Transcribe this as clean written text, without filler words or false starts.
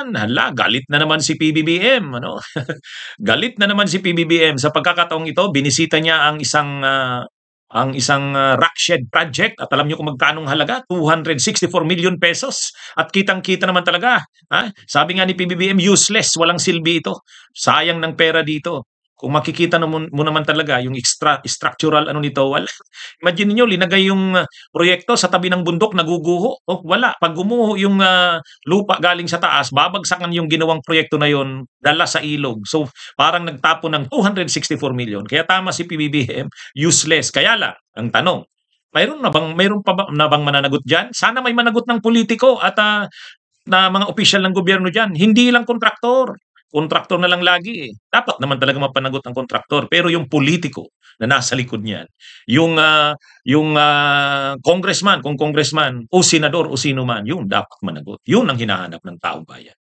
naman, hala, galit na naman si PBBM, ano? Galit na naman si PBBM sa pagkakataong ito, binisita niya ang isang rock shed project at alam niyo kung magkano ang halaga, 264 million pesos. At kitang-kita naman talaga, sabi nga ni PBBM, useless, walang silbi ito. Sayang ng pera dito. Kung makikita mo naman talaga yung structural ano nito, wala. Imagine niyo linagay yung proyekto sa tabi ng bundok, naguguho. Oh, wala. Pag gumuho yung lupa galing sa taas, babagsakan yung ginawang proyekto na yon, dala sa ilog. So parang nagtapo ng 264 million. Kaya tama si PBBM, useless. Kaya lang, ang tanong, mayroon pa ba na bang mananagot diyan? Sana may managot ng politiko at na mga opisyal ng gobyerno diyan, hindi lang kontraktor. Kontraktor na lang lagi eh. Dapat naman talaga mapanagot ang kontraktor, pero yung politiko na nasa likod niyan, yung congressman, kung congressman o senador o sino man, yun dapat managot. Yun ang hinahanap ng taong bayan.